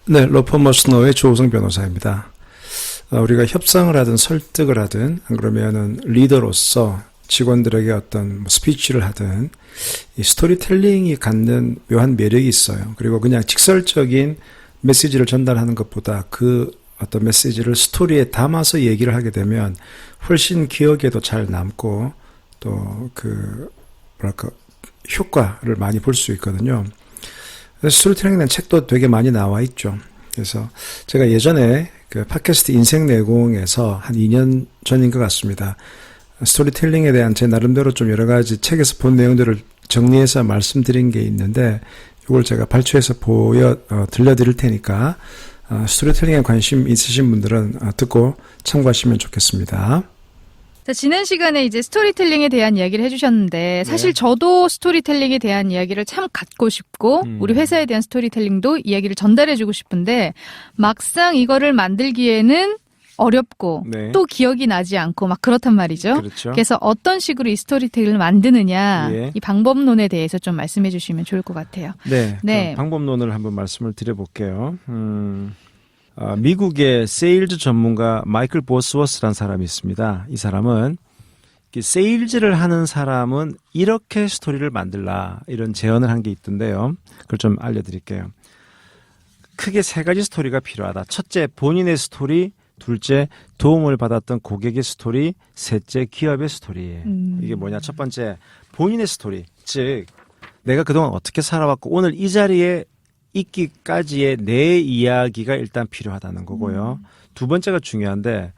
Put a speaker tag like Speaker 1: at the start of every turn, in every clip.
Speaker 1: 네, 로퍼머스노의 조우성 변호사입니다. 우리가 협상을 하든 설득을 하든 안 그러면은 리더로서 직원들에게 어떤 스피치를 하든 이 스토리텔링이 갖는 묘한 매력이 있어요. 그리고 그냥 직설적인 메시지를 전달하는 것보다 그 어떤 메시지를 스토리에 담아서 얘기를 하게 되면 훨씬 기억에도 잘 남고 또 그 뭐랄까 효과를 많이 볼 수 있거든요. 스토리텔링이라는 책도 되게 많이 나와 있죠. 그래서 제가 예전에 그 팟캐스트 인생 내공에서 한 2년 전인 것 같습니다. 스토리텔링에 대한 제 나름대로 좀 여러 가지 책에서 본 내용들을 정리해서 말씀드린 게 있는데 이걸 제가 발췌해서 들려드릴 테니까 스토리텔링에 관심 있으신 분들은 듣고 참고하시면 좋겠습니다.
Speaker 2: 자, 지난 시간에 이제 스토리텔링에 대한 이야기를 해주셨는데 사실
Speaker 1: 네.
Speaker 2: 저도 스토리텔링에 대한 이야기를 참 갖고 싶고 우리 회사에 대한 스토리텔링도 이야기를 전달해주고 싶은데 막상 이거를 만들기에는 어렵고
Speaker 1: 네.
Speaker 2: 또 기억이 나지 않고 막 그렇단 말이죠.
Speaker 1: 그렇죠.
Speaker 2: 그래서 어떤 식으로 이 스토리텔링을 만드느냐
Speaker 1: 예.
Speaker 2: 이 방법론에 대해서 좀 말씀해 주시면 좋을 것 같아요.
Speaker 1: 네,
Speaker 2: 네.
Speaker 1: 방법론을 한번 말씀을 드려볼게요. 미국의 세일즈 전문가 마이클 보스워스라는 사람이 있습니다. 이 사람은 세일즈를 하는 사람은 이렇게 스토리를 만들라 이런 제언을 한 게 있던데요. 그걸 좀 알려드릴게요. 크게 세 가지 스토리가 필요하다. 첫째, 본인의 스토리. 둘째, 도움을 받았던 고객의 스토리. 셋째, 기업의 스토리. 이게 뭐냐? 첫 번째, 본인의 스토리. 즉, 내가 그동안 어떻게 살아왔고 오늘 이 자리에 있기까지의 내 이야기가 일단 필요하다는 거고요. 두 번째가 중요한데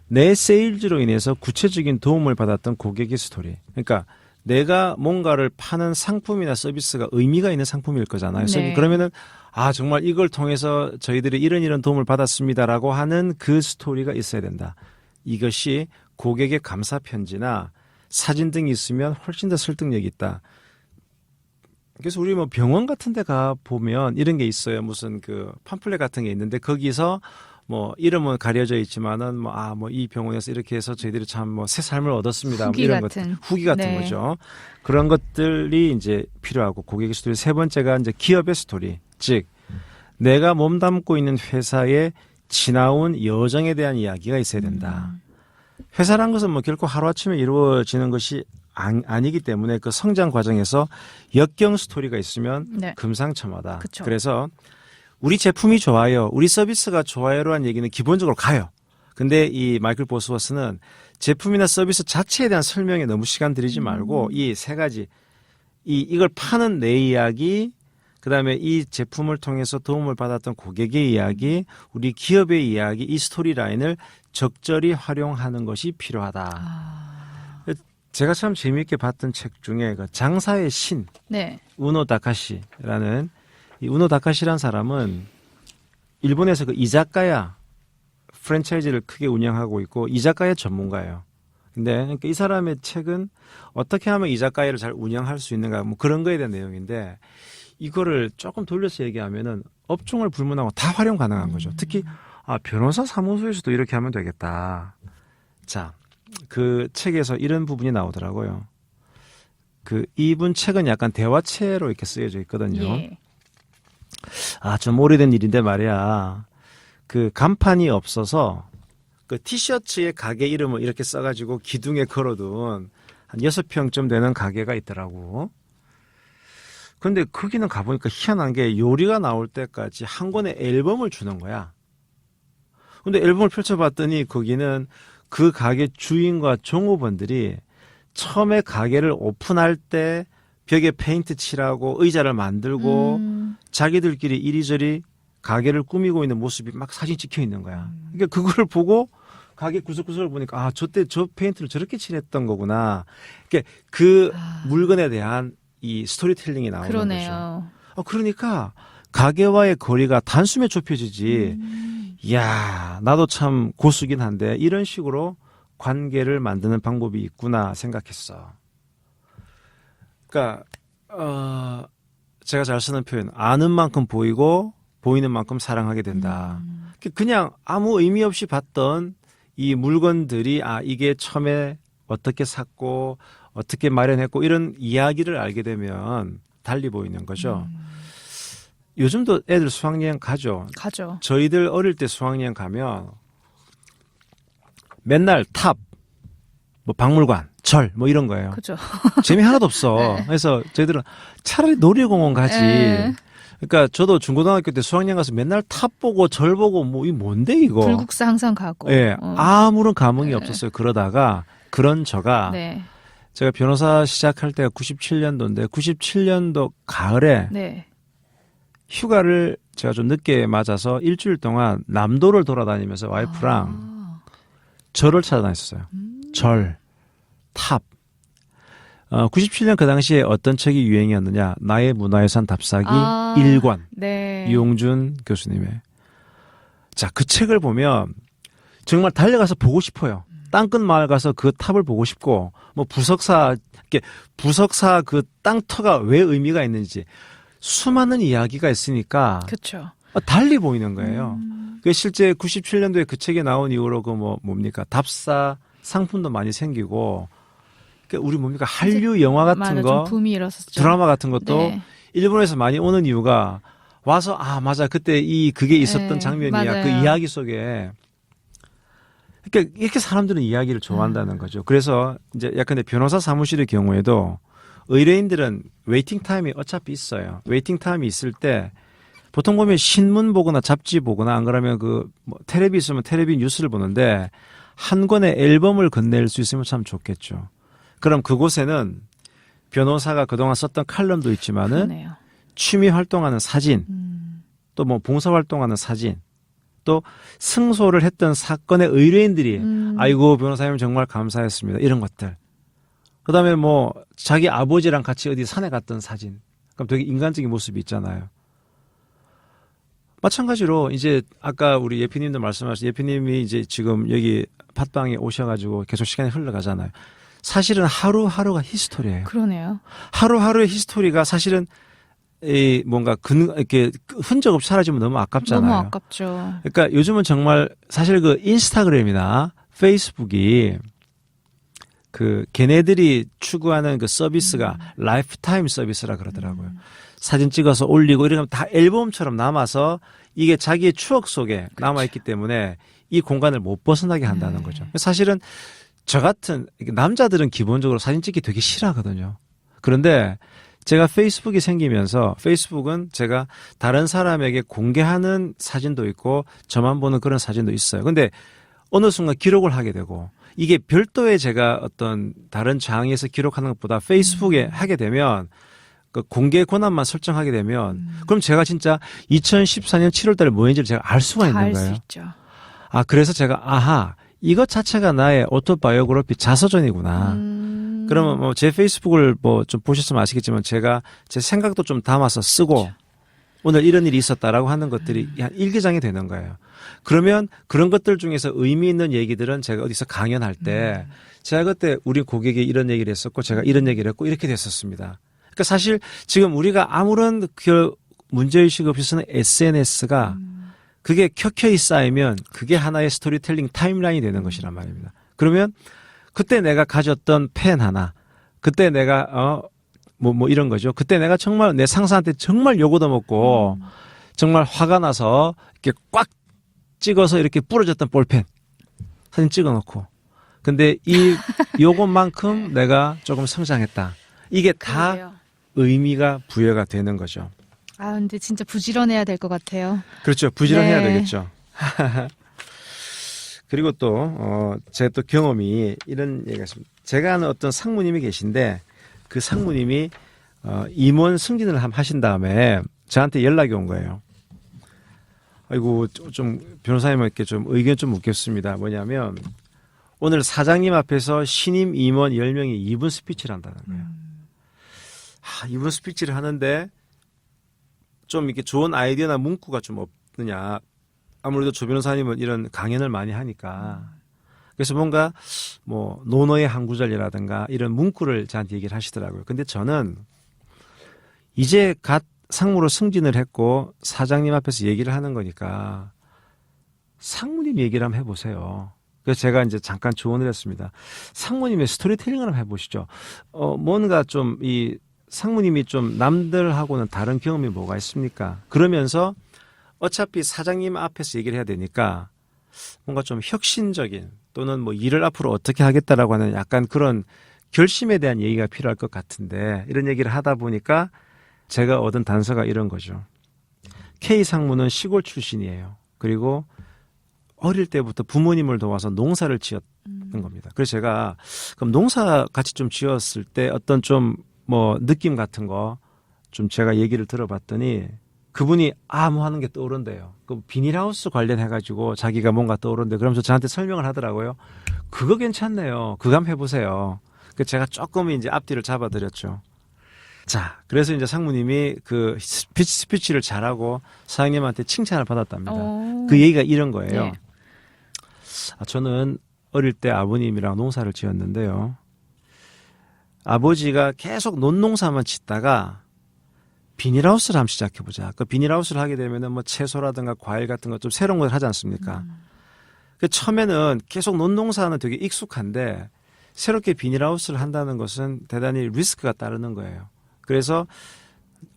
Speaker 1: 내 세일즈로 인해서 구체적인 도움을 받았던 고객의 스토리. 그러니까 내가 뭔가를 파는 상품이나 서비스가 의미가 있는 상품일 거잖아요.
Speaker 2: 네.
Speaker 1: 그러면은 정말 이걸 통해서 저희들이 이런 도움을 받았습니다라고 하는 그 스토리가 있어야 된다. 이것이 고객의 감사 편지나 사진 등이 있으면 훨씬 더 설득력이 있다. 그래서 우리 뭐 병원 같은 데 가 보면 이런 게 있어요. 무슨 그 팜플렛 같은 게 있는데 거기서 뭐 이름은 가려져 있지만은 뭐 이 병원에서 이렇게 해서 저희들이 참 뭐 새 삶을 얻었습니다.
Speaker 2: 후기
Speaker 1: 뭐 이런
Speaker 2: 같은.
Speaker 1: 후기 같은
Speaker 2: 네.
Speaker 1: 거죠. 그런 것들이 이제 필요하고 고객의 스토리. 세 번째가 이제 기업의 스토리. 즉 내가 몸담고 있는 회사의 지나온 여정에 대한 이야기가 있어야 된다. 회사란 것은 뭐 결코 하루아침에 이루어지는 것이 아니기 때문에 그 성장 과정에서 역경 스토리가 있으면
Speaker 2: 네.
Speaker 1: 금상첨화다.
Speaker 2: 그쵸.
Speaker 1: 그래서 우리 제품이 좋아요. 우리 서비스가 좋아요라는 얘기는 기본적으로 가요. 근데 이 마이클 보스워스는 제품이나 서비스 자체에 대한 설명에 너무 시간 들이지 말고 이 세 가지 이걸 파는 내 이야기, 그다음에 이 제품을 통해서 도움을 받았던 고객의 이야기, 우리 기업의 이야기, 이 스토리 라인을 적절히 활용하는 것이 필요하다. 제가 참 재미있게 봤던 책 중에 그 장사의 신
Speaker 2: 네.
Speaker 1: 우노 다카시라는 이 우노 다카시라는 사람은 일본에서 그 이자카야 프랜차이즈를 크게 운영하고 있고 이자카야 전문가예요. 근데 그러니까 이 사람의 책은 어떻게 하면 이자카야를 잘 운영할 수 있는가 뭐 그런 거에 대한 내용인데 이거를 조금 돌려서 얘기하면은 업종을 불문하고 다 활용 가능한 거죠. 특히 변호사 사무소에서도 이렇게 하면 되겠다. 자, 그 책에서 이런 부분이 나오더라고요. 이분 책은 약간 대화체로 이렇게 쓰여져 있거든요.
Speaker 2: 예.
Speaker 1: 좀 오래된 일인데 말이야. 그 간판이 없어서 그 티셔츠에 가게 이름을 이렇게 써가지고 기둥에 걸어둔 한 6평쯤 되는 가게가 있더라고. 근데 거기는 가보니까 희한한 게 요리가 나올 때까지 한 권의 앨범을 주는 거야. 근데 앨범을 펼쳐봤더니 거기는 그 가게 주인과 종업원들이 처음에 가게를 오픈할 때 벽에 페인트 칠하고 의자를 만들고 자기들끼리 이리저리 가게를 꾸미고 있는 모습이 막 사진 찍혀 있는 거야. 그러니까 그걸 보고 가게 구석구석을 보니까 저때 저 페인트를 저렇게 칠했던 거구나. 그러니까 그 물건에 대한 이 스토리텔링이 나오는
Speaker 2: 그러네요.
Speaker 1: 거죠. 그러니까 가게와의 거리가 단숨에 좁혀지지. 이야, 나도 참 고수긴 한데 이런 식으로 관계를 만드는 방법이 있구나 생각했어. 그러니까 제가 잘 쓰는 표현, 아는 만큼 보이고 보이는 만큼 사랑하게 된다. 그냥 아무 의미 없이 봤던 이 물건들이 이게 처음에 어떻게 샀고 어떻게 마련했고 이런 이야기를 알게 되면 달리 보이는 거죠.
Speaker 3: 요즘도 애들 수학여행 가죠.
Speaker 2: 가죠.
Speaker 3: 저희들 어릴 때 수학여행 가면 맨날 탑, 뭐 박물관, 절, 뭐 이런 거예요.
Speaker 2: 그죠.
Speaker 3: 재미 하나도 없어.
Speaker 2: 네.
Speaker 3: 그래서 저희들은 차라리 놀이공원 가지.
Speaker 2: 네.
Speaker 3: 그러니까 저도 중고등학교 때 수학여행 가서 맨날 탑 보고 절 보고 뭐 이 뭔데 이거.
Speaker 2: 불국사 항상 가고.
Speaker 3: 예, 아무런 감흥이
Speaker 2: 네.
Speaker 3: 없었어요. 그러다가 그런 저가
Speaker 2: 네.
Speaker 3: 제가 변호사 시작할 때가 97년도인데 97년도 가을에
Speaker 2: 네.
Speaker 3: 휴가를 제가 좀 늦게 맞아서 일주일 동안 남도를 돌아다니면서 와이프랑 절을 찾아다녔어요. 절, 탑. 97년 그 당시에 어떤 책이 유행이었느냐. 나의 문화유산 답사기 1권.
Speaker 2: 네.
Speaker 3: 이용준 교수님의. 자, 그 책을 보면 정말 달려가서 보고 싶어요. 땅끝 마을 가서 그 탑을 보고 싶고, 뭐 부석사, 이렇게 부석사 그 땅터가 왜 의미가 있는지 수많은 이야기가 있으니까
Speaker 2: 그렇죠.
Speaker 3: 달리 보이는 거예요. 그 실제 97년도에 그 책이 나온 이후로 그 뭡니까 답사 상품도 많이 생기고, 그 우리 뭡니까 한류 영화 같은
Speaker 2: 맞아,
Speaker 3: 거,
Speaker 2: 좀 붐이 일었었죠.
Speaker 3: 드라마 같은 것도
Speaker 2: 네.
Speaker 3: 일본에서 많이 오는 이유가 와서 맞아 그때 그게 있었던
Speaker 2: 네,
Speaker 3: 장면이야.
Speaker 2: 맞아요.
Speaker 3: 그 이야기 속에. 그러니까 이렇게 사람들은 이야기를 좋아한다는 거죠. 그래서 이제 약간 변호사 사무실의 경우에도 의뢰인들은 웨이팅 타임이 어차피 있어요. 웨이팅 타임이 있을 때 보통 보면 신문 보거나 잡지 보거나 안 그러면 뭐 텔레비 있으면 텔레비 뉴스를 보는데 한 권의 앨범을 건넬 수 있으면 참 좋겠죠. 그럼 그곳에는 변호사가 그동안 썼던 칼럼도 있지만은
Speaker 2: 그러네요.
Speaker 3: 취미 활동하는 사진, 또 뭐 봉사 활동하는 사진, 또 승소를 했던 사건의 의뢰인들이 아이고 변호사님 정말 감사했습니다. 이런 것들. 그다음에 뭐 자기 아버지랑 같이 어디 산에 갔던 사진. 그럼 되게 인간적인 모습이 있잖아요. 마찬가지로 이제 아까 우리 예피님도 말씀하신 예피님이 이제 지금 여기 팟빵에 오셔가지고 계속 시간이 흘러가잖아요. 사실은 하루하루가 히스토리예요.
Speaker 2: 그러네요.
Speaker 3: 하루하루의 히스토리가 사실은 뭔가 이렇게 흔적 없이 사라지면 너무 아깝잖아요.
Speaker 2: 너무 아깝죠.
Speaker 3: 그러니까 요즘은 정말 사실 그 인스타그램이나 페이스북이 그 걔네들이 추구하는 그 서비스가 라이프타임 서비스라 그러더라고요. 사진 찍어서 올리고 이러면 다 앨범처럼 남아서 이게 자기의 추억 속에 남아있기 때문에 이 공간을 못 벗어나게 한다는 거죠. 사실은 저 같은 남자들은 기본적으로 사진 찍기 되게 싫어하거든요. 그런데 제가 페이스북이 생기면서 페이스북은 제가 다른 사람에게 공개하는 사진도 있고 저만 보는 그런 사진도 있어요. 근데 어느 순간 기록을 하게 되고 이게 별도의 제가 어떤 다른 장에서 기록하는 것보다 페이스북에 하게 되면 그 공개 권한만 설정하게 되면 그럼 제가 진짜 2014년 7월 달에 뭐 했는지를 제가 알 수가 있는
Speaker 2: 알 수
Speaker 3: 거예요.
Speaker 2: 있죠.
Speaker 3: 그래서 제가 이것 자체가 나의 오토바이오그래피 자서전이구나. 그러면 뭐 제 페이스북을 뭐 좀 보셨으면 아시겠지만 제가 제 생각도 좀 담아서 쓰고 오늘 이런 일이 있었다라고 하는 것들이 한 일기장이 되는 거예요. 그러면 그런 것들 중에서 의미 있는 얘기들은 제가 어디서 강연할 때 제가 그때 우리 고객이 이런 얘기를 했었고 제가 이런 얘기를 했고 이렇게 됐었습니다. 그러니까 사실 지금 우리가 아무런 그 문제의식 없이 쓰는 SNS가 그게 켜켜이 쌓이면 그게 하나의 스토리텔링 타임라인이 되는 것이란 말입니다. 그러면 그때 내가 가졌던 펜 하나, 그때 내가 뭐 이런 거죠. 그때 내가 정말 내 상사한테 정말 욕 얻어먹고 정말 화가 나서 이렇게 꽉 찍어서 이렇게 부러졌던 볼펜 사진 찍어놓고, 근데 요것만큼 내가 조금 성장했다. 이게 다
Speaker 2: 그러게요.
Speaker 3: 의미가 부여가 되는 거죠.
Speaker 2: 근데 진짜 부지런해야 될 것 같아요.
Speaker 3: 그렇죠. 부지런해야
Speaker 2: 네.
Speaker 3: 되겠죠. 그리고 또 제 또 경험이 이런 얘기가 있습니다. 제가 아는 어떤 상무님이 계신데 그 상무님이 임원 승진을 하신 다음에 저한테 연락이 온 거예요. 아이고 좀 변호사님께 좀 의견 좀 묻겠습니다. 뭐냐면 오늘 사장님 앞에서 신임 임원 10명이 2분 스피치를 한다는 거예요. 2분 스피치를 하는데 좀 이렇게 좋은 아이디어나 문구가 좀 없느냐. 아무래도 조 변호사님은 이런 강연을 많이 하니까. 그래서 뭔가 뭐 논어의 한 구절이라든가 이런 문구를 저한테 얘기를 하시더라고요. 근데 저는 이제 갓 상무로 승진을 했고 사장님 앞에서 얘기를 하는 거니까 상무님 얘기를 한번 해보세요. 그래서 제가 이제 잠깐 조언을 했습니다. 상무님의 스토리텔링을 한번 해보시죠. 뭔가 좀 상무님이 좀 남들하고는 다른 경험이 뭐가 있습니까? 그러면서 어차피 사장님 앞에서 얘기를 해야 되니까 뭔가 좀 혁신적인 또는 뭐 일을 앞으로 어떻게 하겠다라고 하는 약간 그런 결심에 대한 얘기가 필요할 것 같은데 이런 얘기를 하다 보니까 제가 얻은 단서가 이런 거죠. K 상무는 시골 출신이에요. 그리고 어릴 때부터 부모님을 도와서 농사를 지었던 겁니다. 그래서 제가 그럼 농사 같이 좀 지었을 때 어떤 좀 뭐 느낌 같은 거 좀 제가 얘기를 들어봤더니 그분이 뭐 하는 게 떠오른대요. 그 비닐하우스 관련해가지고 자기가 뭔가 떠오른대. 그러면서 저한테 설명을 하더라고요. 그거 괜찮네요. 그거 한번 해보세요. 그 제가 조금 이제 앞뒤를 잡아드렸죠. 자, 그래서 이제 상무님이 그 스피치를 잘하고 사장님한테 칭찬을 받았답니다. 그 얘기가 이런 거예요.
Speaker 2: 네.
Speaker 3: 저는 어릴 때 아버님이랑 농사를 지었는데요. 아버지가 계속 논농사만 짓다가 비닐하우스를 한번 시작해보자. 그 비닐하우스를 하게 되면은 뭐 채소라든가 과일 같은 거 좀 새로운 걸 하지 않습니까? 그 처음에는 계속 논농사는 되게 익숙한데 새롭게 비닐하우스를 한다는 것은 대단히 리스크가 따르는 거예요. 그래서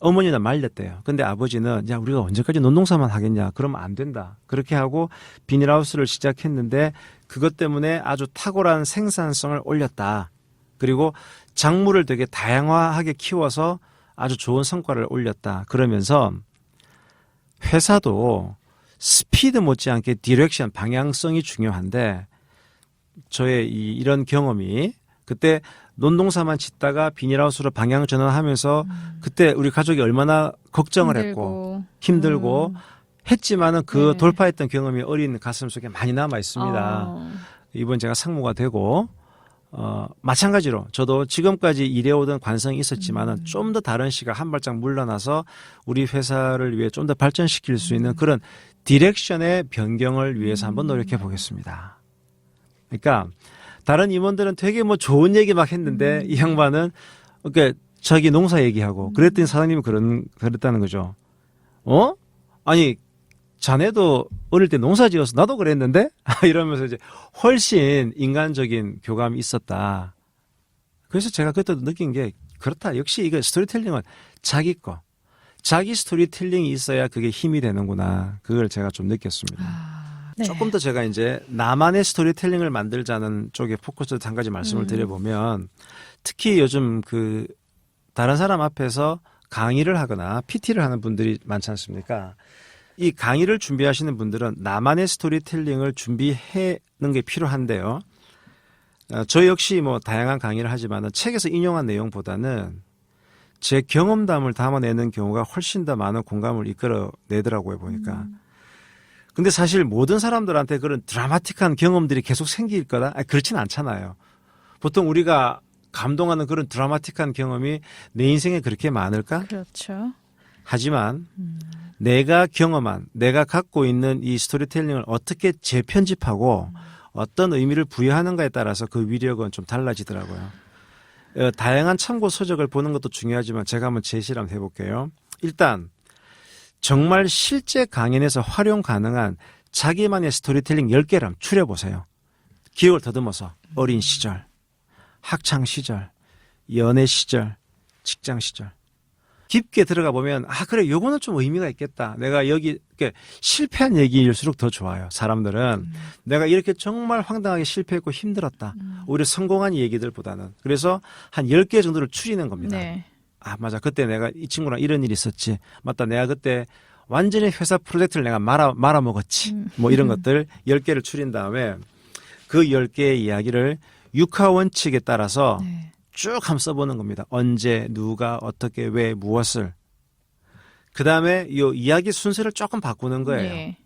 Speaker 3: 어머니는 말렸대요. 근데 아버지는 야 우리가 언제까지 논농사만 하겠냐? 그러면 안 된다. 그렇게 하고 비닐하우스를 시작했는데 그것 때문에 아주 탁월한 생산성을 올렸다. 그리고 작물을 되게 다양화하게 키워서 아주 좋은 성과를 올렸다. 그러면서 회사도 스피드 못지않게 디렉션, 방향성이 중요한데 저의 이런 경험이 그때 논농사만 짓다가 비닐하우스로 방향 전환하면서 그때 우리 가족이 얼마나 걱정을 했고 힘들고 했지만은 그
Speaker 2: 네.
Speaker 3: 돌파했던 경험이 어린 가슴 속에 많이 남아 있습니다. 이번 제가 상무가 되고 마찬가지로 저도 지금까지 일해오던 관성이 있었지만은 좀 더 다른 시각 한 발짝 물러나서 우리 회사를 위해 좀 더 발전시킬 수 있는 그런 디렉션의 변경을 위해서 한번 노력해 보겠습니다. 그러니까 다른 임원들은 되게 뭐 좋은 얘기 막 했는데 이 양반은 그러니까 자기 농사 얘기하고 그랬더니 사장님이 그랬다는 거죠. 아니 자네도 어릴 때 농사 지어서 나도 그랬는데? 이러면서 이제 훨씬 인간적인 교감이 있었다. 그래서 제가 그때도 느낀 게 그렇다. 역시 이거 스토리텔링은 자기 거. 자기 스토리텔링이 있어야 그게 힘이 되는구나. 그걸 제가 좀 느꼈습니다.
Speaker 2: 네.
Speaker 3: 조금 더 제가 이제 나만의 스토리텔링을 만들자는 쪽에 포커스를 한 가지 말씀을 드려보면 특히 요즘 그 다른 사람 앞에서 강의를 하거나 PT를 하는 분들이 많지 않습니까? 이 강의를 준비하시는 분들은 나만의 스토리텔링을 준비하는 게 필요한데요. 저 역시 뭐 다양한 강의를 하지만은 책에서 인용한 내용보다는 제 경험담을 담아내는 경우가 훨씬 더 많은 공감을 이끌어내더라고요, 보니까. 근데 사실 모든 사람들한테 그런 드라마틱한 경험들이 계속 생길 거다? 그렇진 않잖아요. 보통 우리가 감동하는 그런 드라마틱한 경험이 내 인생에 그렇게 많을까?
Speaker 2: 그렇죠.
Speaker 3: 하지만 내가 경험한, 내가 갖고 있는 이 스토리텔링을 어떻게 재편집하고 어떤 의미를 부여하는가에 따라서 그 위력은 좀 달라지더라고요. 다양한 참고 서적을 보는 것도 중요하지만 제가 한번 제시를 한번 해볼게요. 일단 정말 실제 강연에서 활용 가능한 자기만의 스토리텔링 10개를 한번 추려보세요. 기억을 더듬어서 어린 시절, 학창 시절, 연애 시절, 직장 시절. 깊게 들어가 보면 그래 요거는 좀 의미가 있겠다. 내가 여기 실패한 얘기일수록 더 좋아요. 사람들은 내가 이렇게 정말 황당하게 실패했고 힘들었다. 오히려 성공한 얘기들보다는. 그래서 한 10개 정도를 추리는 겁니다.
Speaker 2: 네.
Speaker 3: 맞아. 그때 내가 이 친구랑 이런 일이 있었지. 맞다. 내가 그때 완전히 회사 프로젝트를 내가 말아먹었지. 뭐 이런 것들 10개를 추린 다음에 그 10개의 이야기를 육하 원칙에 따라서
Speaker 2: 네.
Speaker 3: 쭉 한번 써보는 겁니다. 언제, 누가, 어떻게, 왜, 무엇을. 그 다음에 이 이야기 순서를 조금 바꾸는 거예요.
Speaker 2: 네.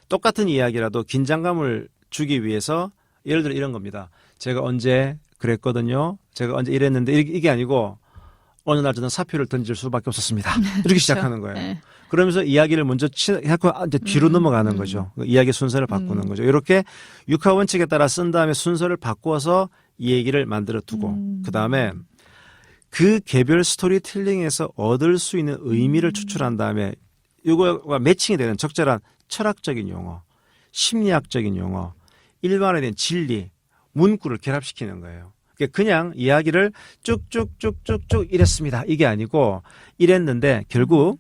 Speaker 3: 똑같은 이야기라도 긴장감을 주기 위해서 예를 들어 이런 겁니다. 제가 언제 그랬거든요. 제가 언제 이랬는데 이게 아니고 어느 날 저는 사표를 던질 수밖에 없었습니다. 이렇게 시작하는 거예요.
Speaker 2: 네.
Speaker 3: 그러면서 이야기를 먼저 하고 이제 뒤로 넘어가는 거죠. 이야기 순서를 바꾸는 거죠. 이렇게 육하 원칙에 따라 쓴 다음에 순서를 바꾸어서 이 얘기를 만들어 두고 그 다음에 그 개별 스토리텔링에서 얻을 수 있는 의미를 추출한 다음에 이거가 매칭이 되는 적절한 철학적인 용어, 심리학적인 용어, 일반화된 진리, 문구를 결합시키는 거예요. 그냥 이야기를 쭉쭉쭉쭉쭉 이랬습니다. 이게 아니고 이랬는데 결국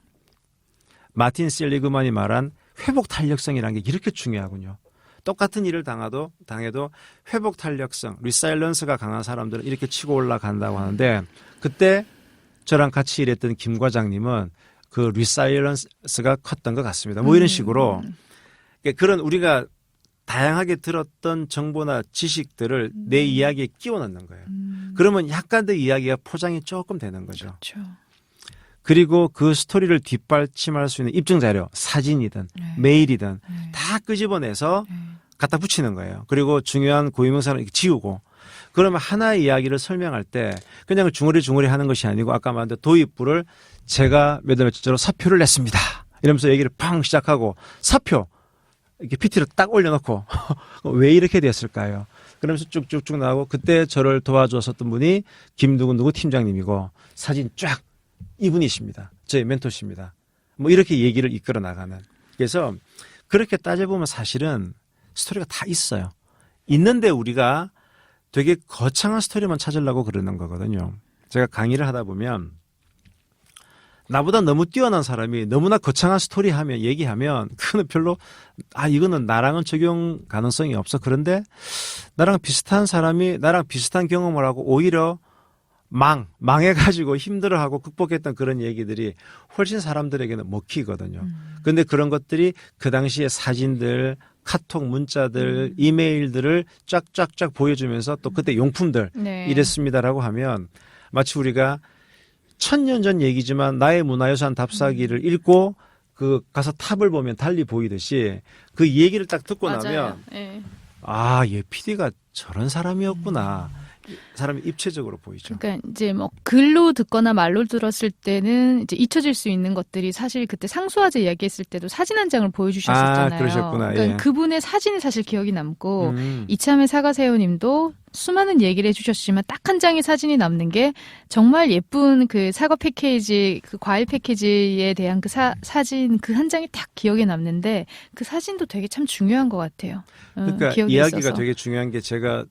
Speaker 3: 마틴 셀리그만이 말한 회복 탄력성이라는 게 이렇게 중요하군요. 똑같은 일을 당해도 회복 탄력성, 리사일런스가 강한 사람들은 이렇게 치고 올라간다고 하는데 그때 저랑 같이 일했던 김 과장님은 그 리사일런스가 컸던 것 같습니다. 뭐 이런 식으로 그런 우리가 다양하게 들었던 정보나 지식들을 내 이야기에 끼워 넣는 거예요. 그러면 약간 더 이야기가 포장이 조금 되는 거죠.
Speaker 2: 그렇죠.
Speaker 3: 그리고 그 스토리를 뒷받침할 수 있는 입증 자료, 사진이든 메일이든 다 끄집어내서 갖다 붙이는 거예요. 그리고 중요한 고유명사는 이렇게 지우고 그러면 하나의 이야기를 설명할 때 그냥 중얼이 하는 것이 아니고 아까 말한 도입부를 제가 몇 월 며칠째로 사표를 냈습니다. 이러면서 얘기를 팡 시작하고 사표 이렇게 PT를 딱 올려놓고 왜 이렇게 됐을까요? 그러면서 쭉쭉쭉 나오고 그때 저를 도와주었던 분이 김누구 팀장님이고 사진 쫙 이분이십니다. 저의 멘토십니다. 뭐 이렇게 얘기를 이끌어 나가는. 그래서 그렇게 따져보면 사실은 스토리가 다 있어요. 있는데 우리가 되게 거창한 스토리만 찾으려고 그러는 거거든요. 제가 강의를 하다 보면 나보다 너무 뛰어난 사람이 너무나 거창한 스토리 하면 얘기하면 그거는 별로 이거는 나랑은 적용 가능성이 없어. 그런데 나랑 비슷한 사람이 나랑 비슷한 경험을 하고 오히려 망해가지고 힘들어하고 극복했던 그런 얘기들이 훨씬 사람들에게는 먹히거든요. 그런데 그런 것들이 그 당시에 사진들, 카톡, 문자들, 이메일들을 쫙쫙쫙 보여주면서 또 그때 용품들 이랬습니다라고 하면 마치 우리가 1000년 전 얘기지만 나의 문화유산 답사기를 읽고 그 가서 탑을 보면 달리 보이듯이 그 얘기를 딱 듣고 나면 얘 PD가 저런 사람이었구나. 사람이 입체적으로 보이죠.
Speaker 2: 그러니까 이제 뭐 글로 듣거나 말로 들었을 때는 이제 잊혀질 수 있는 것들이 사실 그때 상수화제 이야기했을 때도 사진 한 장을 보여주셨었잖아요.
Speaker 3: 그러셨구나.
Speaker 2: 그러니까 그분의 사진이 사실 기억이 남고 이참에 사과새우님도 수많은 얘기를 해주셨지만 딱 한 장의 사진이 남는 게 정말 예쁜 그 사과 패키지, 그 과일 패키지에 대한 그 사진 그 한 장이 딱 기억에 남는데 그 사진도 되게 참 중요한 것 같아요.
Speaker 3: 그러니까
Speaker 2: 기억에
Speaker 3: 이야기가
Speaker 2: 있어서.
Speaker 3: 되게 중요한 게 제가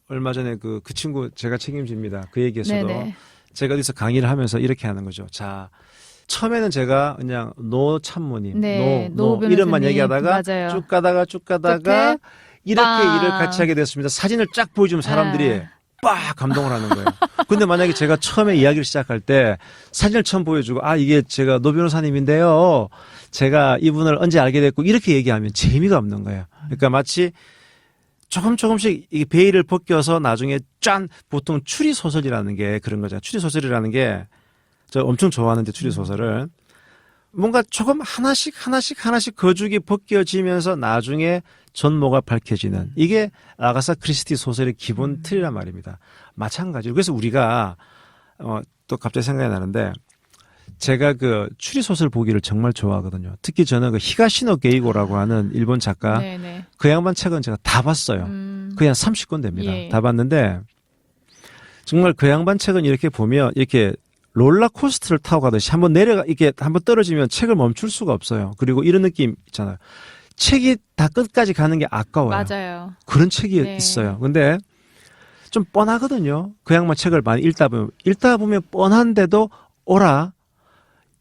Speaker 3: 얼마 전에 그 친구 제가 책임집니다. 그 얘기에서도
Speaker 2: 네네.
Speaker 3: 제가 어디서 강의를 하면서 이렇게 하는 거죠. 자, 처음에는 제가 그냥 노 참모님, 노 이름만
Speaker 2: 변호사님.
Speaker 3: 얘기하다가
Speaker 2: 맞아요.
Speaker 3: 쭉 가다가
Speaker 2: 끝에
Speaker 3: 이렇게 일을 같이 하게 됐습니다. 사진을 쫙 보여주면 사람들이 빡 감동을 하는 거예요. 근데 만약에 제가 처음에 이야기를 시작할 때 사진을 처음 보여주고 이게 제가 노 변호사님인데요. 제가 이분을 언제 알게 됐고 이렇게 얘기하면 재미가 없는 거예요. 그러니까 마치 조금씩 이 베일을 벗겨서 나중에 보통 추리소설이라는 게 그런 거잖아요. 추리소설이라는 게 저 엄청 좋아하는데 추리소설을 뭔가 조금 하나씩 거죽이 벗겨지면서 나중에 전모가 밝혀지는 이게 아가사 크리스티 소설의 기본 틀이란 말입니다. 마찬가지로 그래서 우리가 또 갑자기 생각이 나는데 제가 그 추리소설 보기를 정말 좋아하거든요. 특히 저는 그 히가시노 게이고라고 하는 일본 작가 그 양반 책은 제가 다 봤어요. 그냥 30권 됩니다. 다 봤는데 정말 그 양반 책은 이렇게 보면 이렇게 롤러코스터를 타고 가듯이 이렇게 한번 떨어지면 책을 멈출 수가 없어요. 그리고 이런 느낌 있잖아요. 책이 다 끝까지 가는 게 아까워요.
Speaker 2: 맞아요.
Speaker 3: 그런 책이 있어요. 근데 좀 뻔하거든요. 그 양반 책을 많이 읽다 보면 뻔한데도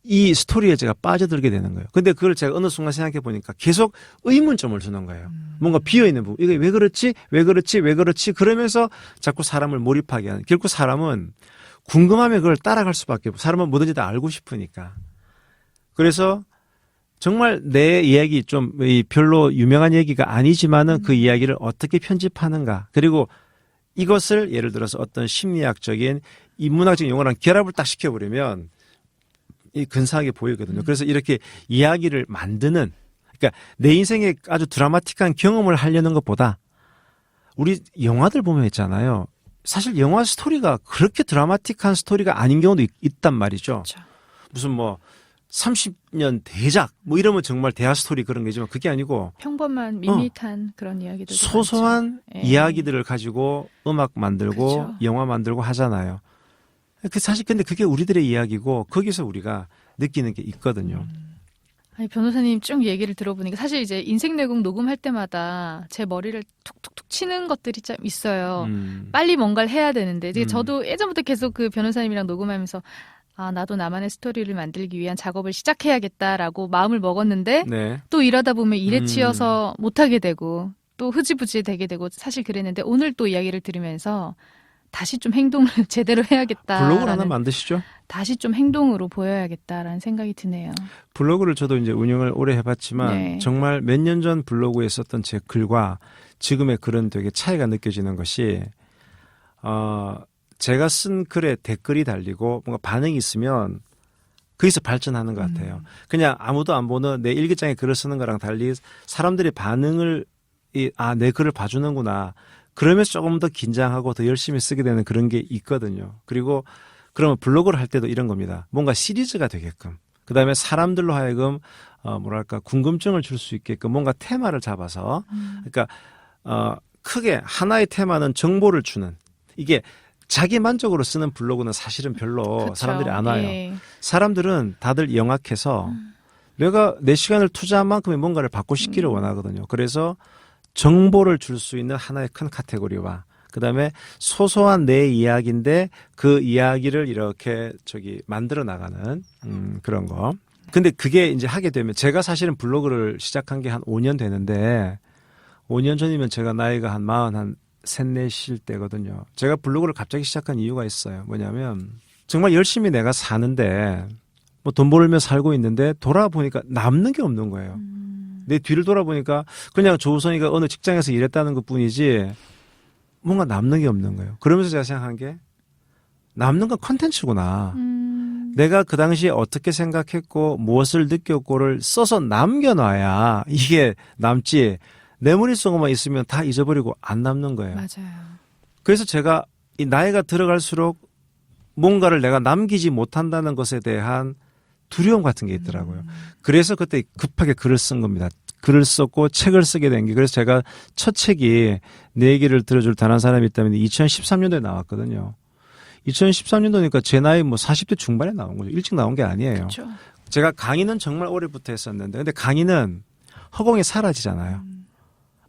Speaker 3: 이 스토리에 제가 빠져들게 되는 거예요. 근데 그걸 제가 어느 순간 생각해 보니까 계속 의문점을 주는 거예요. 뭔가 비어있는 부분. 이게 왜 그렇지? 그러면서 자꾸 사람을 몰입하게 하는. 결국 사람은 궁금하면 그걸 따라갈 수밖에 없고 사람은 뭐든지 다 알고 싶으니까. 그래서 정말 내 이야기 좀 별로 유명한 얘기가 아니지만은 그 이야기를 어떻게 편집하는가. 그리고 이것을 예를 들어서 어떤 심리학적인 인문학적인 용어랑 결합을 딱 시켜버리면 이 근사하게 보이거든요. 그래서 이렇게 이야기를 만드는, 그러니까 내 인생에 아주 드라마틱한 경험을 하려는 것보다 우리 영화들 보면 있잖아요. 사실 영화 스토리가 그렇게 드라마틱한 스토리가 아닌 경우도 있단 말이죠.
Speaker 2: 그렇죠.
Speaker 3: 무슨 30년 대작 이러면 정말 대하 스토리 그런 게지만 그게 아니고
Speaker 2: 평범한 밋밋한 그런 이야기들
Speaker 3: 소소한 이야기들을 가지고 음악 만들고
Speaker 2: 그렇죠.
Speaker 3: 영화 만들고 하잖아요. 사실 근데 그게 우리들의 이야기고 거기서 우리가 느끼는 게 있거든요.
Speaker 2: 아니, 변호사님 쭉 얘기를 들어보니까 사실 이제 인생 내공 녹음할 때마다 제 머리를 툭툭툭 치는 것들이 좀 있어요. 빨리 뭔가를 해야 되는데 이제 저도 예전부터 계속 그 변호사님이랑 녹음하면서 아, 나도 나만의 스토리를 만들기 위한 작업을 시작해야겠다라고 마음을 먹었는데
Speaker 3: 네.
Speaker 2: 또 일하다 보면 일에 치여서 못하게 되고 또 흐지부지 되게 되고 사실 그랬는데 오늘 또 이야기를 들으면서 다시 좀 행동을 제대로 해야겠다.
Speaker 3: 블로그를 하나 만드시죠.
Speaker 2: 다시 좀 행동으로 보여야겠다라는 생각이 드네요.
Speaker 3: 블로그를 저도 이제 운영을 오래 해봤지만
Speaker 2: 네.
Speaker 3: 정말 몇 년 전 블로그에 썼던 제 글과 지금의 글은 되게 차이가 느껴지는 것이 제가 쓴 글에 댓글이 달리고 뭔가 반응이 있으면 거기서 발전하는 것 같아요. 그냥 아무도 안 보는 내 일기장에 글을 쓰는 거랑 달리 사람들이 반응을 내 글을 봐주는구나. 그러면서 조금 더 긴장하고 더 열심히 쓰게 되는 그런 게 있거든요. 그리고 그러면 블로그를 할 때도 이런 겁니다. 뭔가 시리즈가 되게끔. 그다음에 사람들로 하여금 궁금증을 줄 수 있게끔 뭔가 테마를 잡아서 그러니까 크게 하나의 테마는 정보를 주는 이게 자기 만족으로 쓰는 블로그는 사실은 별로
Speaker 2: 그쵸.
Speaker 3: 사람들이 안 와요.
Speaker 2: 예.
Speaker 3: 사람들은 다들 영악해서 내가 내 시간을 투자한 만큼의 뭔가를 받고 싶기를 원하거든요. 그래서 정보를 줄 수 있는 하나의 큰 카테고리와 그다음에 소소한 내 이야기인데 그 이야기를 이렇게 만들어 나가는 그런 거. 근데 그게 이제 하게 되면 제가 사실은 블로그를 시작한 게 한 5년 되는데 5년 전이면 제가 나이가 한 43, 4실 때거든요. 제가 블로그를 갑자기 시작한 이유가 있어요. 뭐냐면 정말 열심히 내가 사는데 뭐 돈 벌며 살고 있는데 돌아보니까 남는 게 없는 거예요. 내 뒤를 돌아보니까 그냥 조우선이가 어느 직장에서 일했다는 것뿐이지 뭔가 남는 게 없는 거예요. 그러면서 제가 생각한 게 남는 건 콘텐츠구나. 내가 그 당시에 어떻게 생각했고 무엇을 느꼈고를 써서 남겨놔야 이게 남지 내 머릿속에만 있으면 다 잊어버리고 안 남는 거예요.
Speaker 2: 맞아요.
Speaker 3: 그래서 제가 이 나이가 들어갈수록 뭔가를 내가 남기지 못한다는 것에 대한 두려움 같은 게 있더라고요. 그래서 그때 급하게 글을 쓴 겁니다. 글을 썼고 책을 쓰게 된 게 그래서 제가 첫 책이 내 얘기를 들어줄 단한 사람이 있다면 2013년도에 나왔거든요. 2013년도니까 제 나이 40대 중반에 나온 거죠. 일찍 나온 게 아니에요.
Speaker 2: 그렇죠.
Speaker 3: 제가 강의는 정말 오래부터 했었는데 근데 강의는 허공에 사라지잖아요.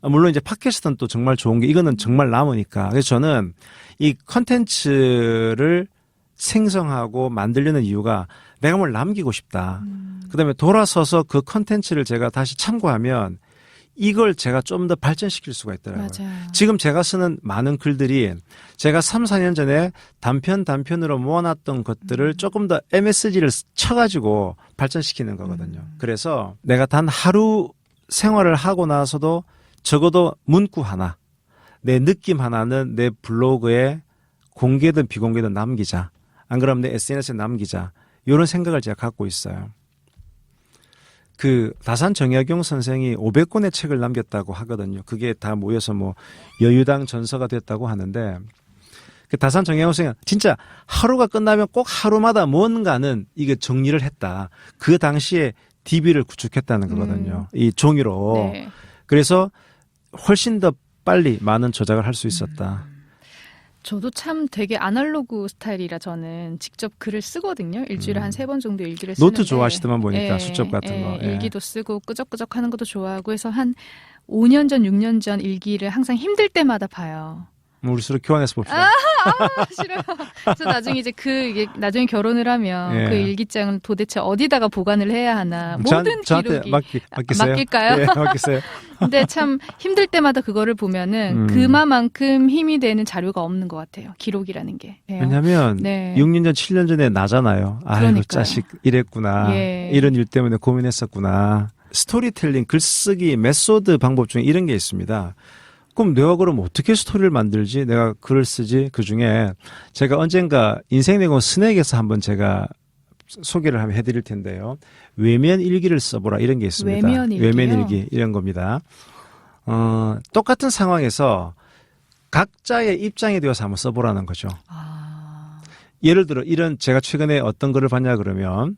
Speaker 3: 물론 이제 팟캐스트는 또 정말 좋은 게 이거는 정말 남으니까. 그래서 저는 이 컨텐츠를 생성하고 만들려는 이유가 내가 뭘 남기고 싶다. 그다음에 돌아서서 그 컨텐츠를 제가 다시 참고하면 이걸 제가 좀 더 발전시킬 수가 있더라고요.
Speaker 2: 맞아요.
Speaker 3: 지금 제가 쓰는 많은 글들이 제가 3, 4년 전에 단편으로 모아놨던 것들을 조금 더 MSG를 쳐가지고 발전시키는 거거든요. 그래서 내가 단 하루 생활을 하고 나서도 적어도 문구 하나, 내 느낌 하나는 내 블로그에 공개든 비공개든 남기자. 안 그러면 내 SNS에 남기자. 이런 생각을 제가 갖고 있어요. 그 다산 정약용 선생이 500권의 책을 남겼다고 하거든요. 그게 다 모여서 여유당 전서가 됐다고 하는데 그 다산 정약용 선생은 진짜 하루가 끝나면 꼭 하루마다 뭔가는 이게 정리를 했다. 그 당시에 DB를 구축했다는 거거든요. 이 종이로.
Speaker 2: 네.
Speaker 3: 그래서 훨씬 더 빨리 많은 조작을 할 수 있었다.
Speaker 2: 저도 참 되게 아날로그 스타일이라 저는 직접 글을 쓰거든요. 일주일에 한 3번 정도 일기를 쓰는데.
Speaker 3: 노트 좋아하시더만 보니까 수첩 같은 거. 예.
Speaker 2: 일기도 쓰고 끄적끄적 하는 것도 좋아하고 해서 한 5년 전, 6년 전 일기를 항상 힘들 때마다 봐요.
Speaker 3: 우리 서로 교환해서 봅시다.
Speaker 2: 싫어요. 그래서 나중에 이제 이게 나중에 결혼을 하면
Speaker 3: 예.
Speaker 2: 그 일기장을 도대체 어디다가 보관을 해야 하나. 모든
Speaker 3: 저한테
Speaker 2: 기록이.
Speaker 3: 맡기세요.
Speaker 2: 맡길까요?
Speaker 3: 예, 맡기세요.
Speaker 2: 근데 참 힘들 때마다 그거를 보면은 그만큼 힘이 되는 자료가 없는 것 같아요. 기록이라는 게.
Speaker 3: 왜냐하면
Speaker 2: 네.
Speaker 3: 6년 전, 7년 전에 나잖아요. 아이고
Speaker 2: 그러니까요.
Speaker 3: 자식 이랬구나.
Speaker 2: 예.
Speaker 3: 이런 일 때문에 고민했었구나. 스토리텔링, 글쓰기, 메소드 방법 중에 이런 게 있습니다. 그럼 내가 그럼 어떻게 스토리를 만들지? 내가 글을 쓰지? 그중에 제가 언젠가 인생내공 스낵에서 한번 제가 소개를 한번 해드릴 텐데요. 외면 일기를 써보라 이런 게 있습니다.
Speaker 2: 외면
Speaker 3: 일기 이런 겁니다. 똑같은 상황에서 각자의 입장에 되어서 한번 써보라는 거죠. 예를 들어 제가 최근에 어떤 글을 봤냐 그러면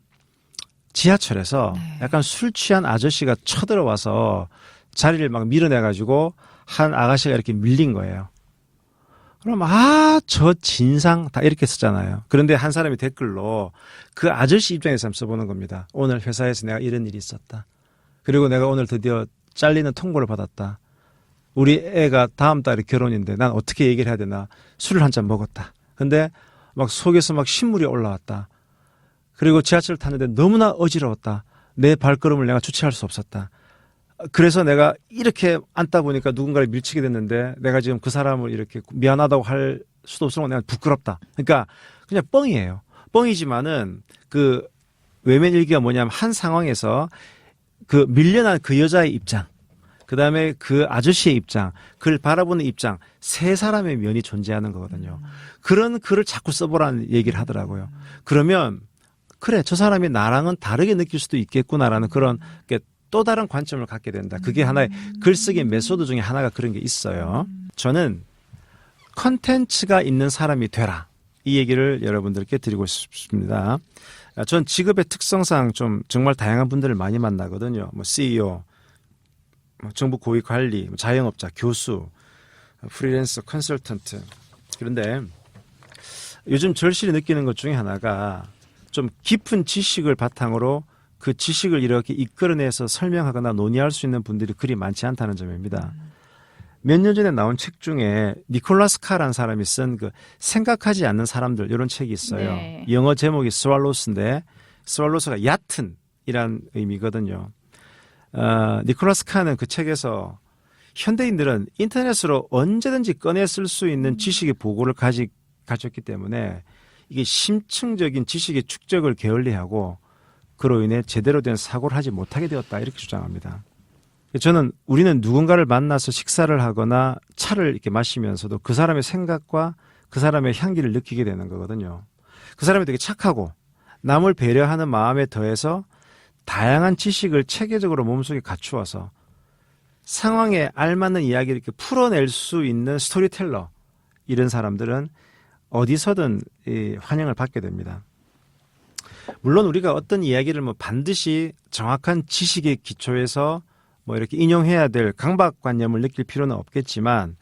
Speaker 3: 지하철에서
Speaker 2: 네.
Speaker 3: 약간 술 취한 아저씨가 쳐들어와서 자리를 막 밀어내가지고 한 아가씨가 이렇게 밀린 거예요. 그럼 저 진상 다 이렇게 쓰잖아요. 그런데 한 사람이 댓글로 그 아저씨 입장에서 한번 써보는 겁니다. 오늘 회사에서 내가 이런 일이 있었다. 그리고 내가 오늘 드디어 잘리는 통보를 받았다. 우리 애가 다음 달에 결혼인데 난 어떻게 얘기를 해야 되나. 술을 한 잔 먹었다. 근데 막 속에서 막 신물이 올라왔다. 그리고 지하철을 탔는데 너무나 어지러웠다. 내 발걸음을 내가 주체할 수 없었다. 그래서 내가 이렇게 앉다 보니까 누군가를 밀치게 됐는데 내가 지금 그 사람을 이렇게 미안하다고 할 수도 없으면 내가 부끄럽다. 그러니까 그냥 뻥이에요. 뻥이지만은 그 외면 일기가 뭐냐면 한 상황에서 그 밀려난 그 여자의 입장, 그 다음에 그 아저씨의 입장, 그를 바라보는 입장, 세 사람의 면이 존재하는 거거든요. 그런 글을 자꾸 써보라는 얘기를 하더라고요. 그러면 그래, 저 사람이 나랑은 다르게 느낄 수도 있겠구나라는 그런 또 다른 관점을 갖게 된다. 그게 하나의 글쓰기 메소드 중에 하나가 그런 게 있어요. 저는 컨텐츠가 있는 사람이 되라. 이 얘기를 여러분들께 드리고 싶습니다. 전 직업의 특성상 좀 정말 다양한 분들을 많이 만나거든요. 뭐 CEO, 정부 고위 관리, 자영업자, 교수, 프리랜서, 컨설턴트. 그런데 요즘 절실히 느끼는 것 중에 하나가 좀 깊은 지식을 바탕으로 그 지식을 이렇게 이끌어내서 설명하거나 논의할 수 있는 분들이 그리 많지 않다는 점입니다. 몇 년 전에 나온 책 중에 니콜라스 카라는 사람이 쓴 그 생각하지 않는 사람들 이런 책이 있어요.
Speaker 2: 네.
Speaker 3: 영어 제목이 스왈로스인데 스왈로스가 얕은이란 의미거든요. 니콜라스 카는 그 책에서 현대인들은 인터넷으로 언제든지 꺼내 쓸 수 있는 지식의 보고를 가졌기 때문에 이게 심층적인 지식의 축적을 게을리하고 그로 인해 제대로 된 사고를 하지 못하게 되었다 이렇게 주장합니다. 저는 우리는 누군가를 만나서 식사를 하거나 차를 이렇게 마시면서도 그 사람의 생각과 그 사람의 향기를 느끼게 되는 거거든요. 그 사람이 되게 착하고 남을 배려하는 마음에 더해서 다양한 지식을 체계적으로 몸속에 갖추어서 상황에 알맞는 이야기를 이렇게 풀어낼 수 있는 스토리텔러, 이런 사람들은 어디서든 환영을 받게 됩니다. 물론 우리가 어떤 이야기를 뭐 반드시 정확한 지식의 기초에서 뭐 이렇게 인용해야 될 강박관념을 느낄 필요는 없겠지만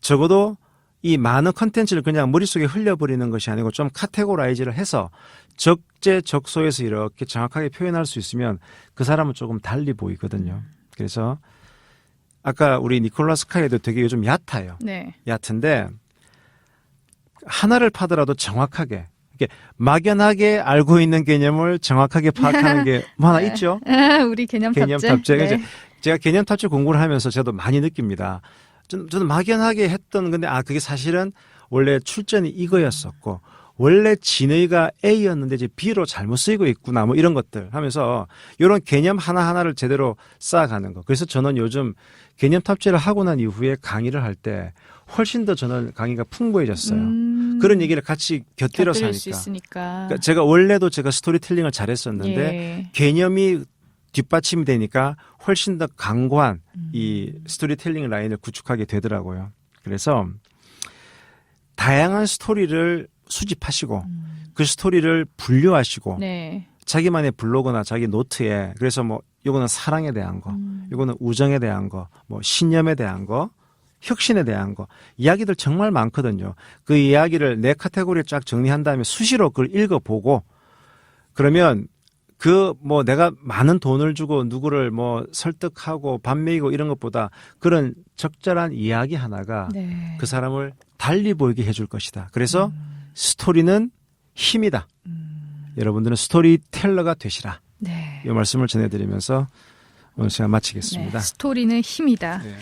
Speaker 3: 적어도 이 많은 컨텐츠를 그냥 머릿속에 흘려버리는 것이 아니고 좀 카테고라이즈를 해서 적재적소에서 이렇게 정확하게 표현할 수 있으면 그 사람은 조금 달리 보이거든요. 그래서 아까 우리 니콜라스 카에도 되게 요즘 얕아요.
Speaker 2: 네.
Speaker 3: 얕은데 하나를 파더라도 정확하게 이렇게 막연하게 알고 있는 개념을 정확하게 파악하는 게 뭐 하나 있죠.
Speaker 2: 우리 개념 탑재.
Speaker 3: 개념 탑재.
Speaker 2: 네.
Speaker 3: 제가 개념 탑재 공부를 하면서 저도 많이 느낍니다. 저는 막연하게 했던 건데 그게 사실은 원래 출전이 이거였었고 원래 진의가 A였는데 이제 B로 잘못 쓰이고 있구나 뭐 이런 것들 하면서 이런 개념 하나하나를 제대로 쌓아가는 거. 그래서 저는 요즘 개념 탑재를 하고 난 이후에 강의를 할 때 훨씬 더 저는 강의가 풍부해졌어요. 그런 얘기를 같이 곁들여서
Speaker 2: 곁들일 수
Speaker 3: 하니까.
Speaker 2: 있으니까.
Speaker 3: 그러니까 제가 원래도 제가 스토리텔링을 잘했었는데
Speaker 2: 예.
Speaker 3: 개념이 뒷받침이 되니까 훨씬 더 강고한 이 스토리텔링 라인을 구축하게 되더라고요. 그래서 다양한 스토리를 수집하시고 그 스토리를 분류하시고
Speaker 2: 네.
Speaker 3: 자기만의 블로그나 자기 노트에 그래서 뭐 이거는 사랑에 대한 거, 이거는 우정에 대한 거, 뭐 신념에 대한 거, 혁신에 대한 거 이야기들 정말 많거든요. 그 이야기를 내 카테고리에 쫙 정리한 다음에 수시로 그걸 읽어보고 그러면 그 뭐 내가 많은 돈을 주고 누구를 뭐 설득하고 밥 먹이고 이런 것보다 그런 적절한 이야기 하나가
Speaker 2: 네.
Speaker 3: 그 사람을 달리 보이게 해줄 것이다. 그래서 스토리는 힘이다. 여러분들은 스토리텔러가 되시라.
Speaker 2: 네.
Speaker 3: 이 말씀을 전해드리면서 오늘 시간 마치겠습니다.
Speaker 2: 네. 스토리는 힘이다.
Speaker 3: 네.